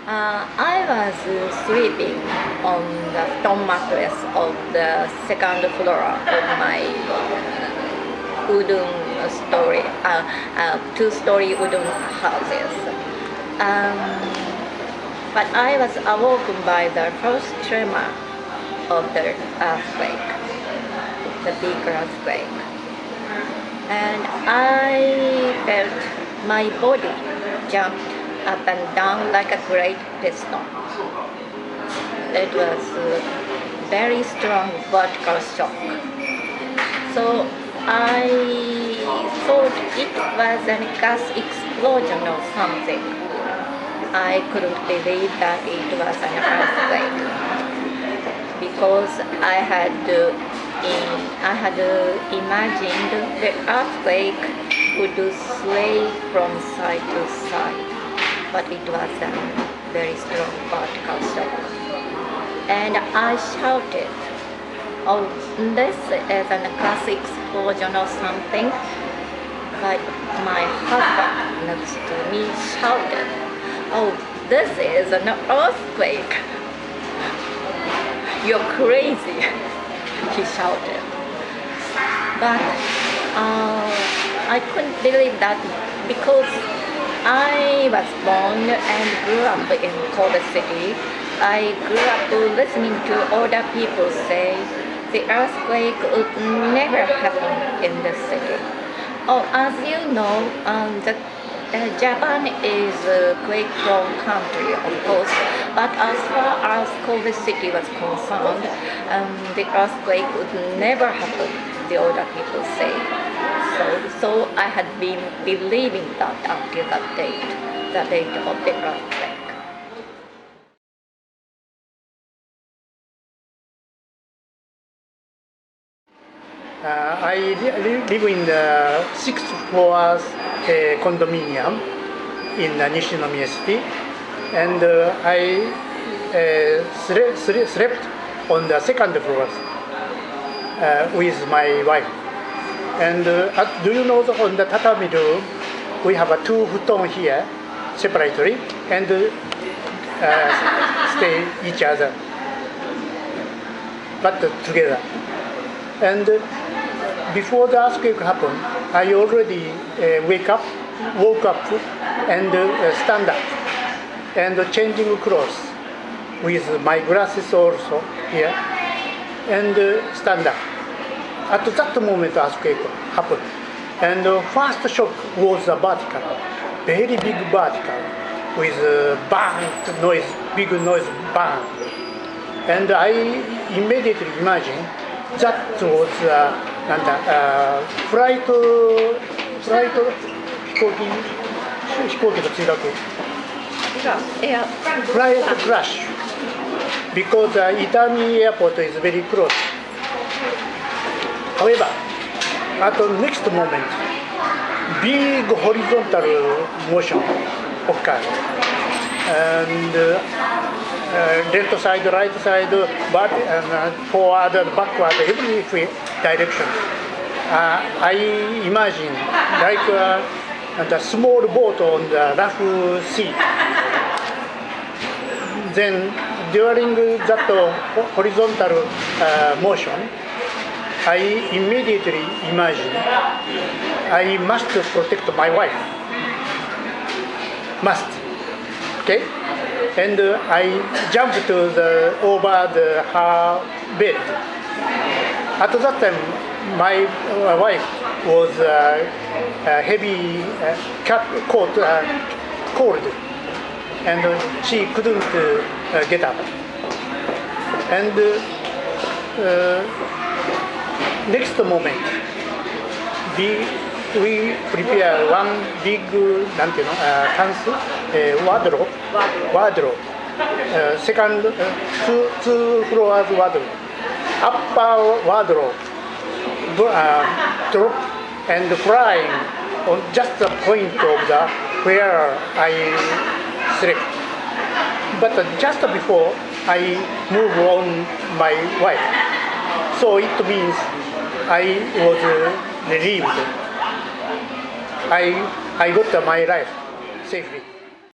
I was sleeping on the stone mattress of the second floor of my wooden story, two-story wooden houses. But I was awoken by the first tremor of the earthquake, the big earthquake. And I felt my body jumped up and down like a great piston. It was a very strong vertical shock. So I thought it was a gas explosion or something. I couldn't believe that it was an earthquake because I had imagined the earthquake would sway from side to side, but it was a very strong vertical shock. And I shouted, "Oh, this is a gas explosion or something." But my husband next to me shouted, "Oh, this is an earthquake. You're crazy," he shouted. But I couldn't believe that because I was born and grew up in Kobe City. I grew up listening to older people say the earthquake would never happen in the city. Oh, as you know, Japan is a quake-prone country, of course, but as far as Kobe City was concerned, the earthquake would never happen, the older people say. So I had been believing that until the date of the earthquake. I live in the sixth floor condominium in Nishinomiya City, and I slept on the second floor with my wife. And do you know that on the tatami room we have a two futon here separately and stay each other, but together. And before the earthquake happened, I already woke up and stand up and changing clothes with my glasses also here and stand up. At that moment, earthquake happened, and the first shock was a vertical, very big vertical, with bang noise, big noise, bang, and I immediately imagined that was flight 飛行機の墜落。Flight crash, because Itami airport is very close. However, at the next moment, big horizontal motion occurred, and left side, right side, but forward, backward, every direction. I imagine like a small boat on the rough sea. Then during that horizontal motion, I immediately imagined I must protect my wife. Must. Okay? And I jumped to over her bed. At that time, my wife was heavy cold, and she couldn't get up. And next moment, we prepare one big wardrobe, second two floors wardrobe, upper wardrobe, drop and flying on just the point of where I slept. But just before I move on my wife, so it means I was relieved. I got my life safely.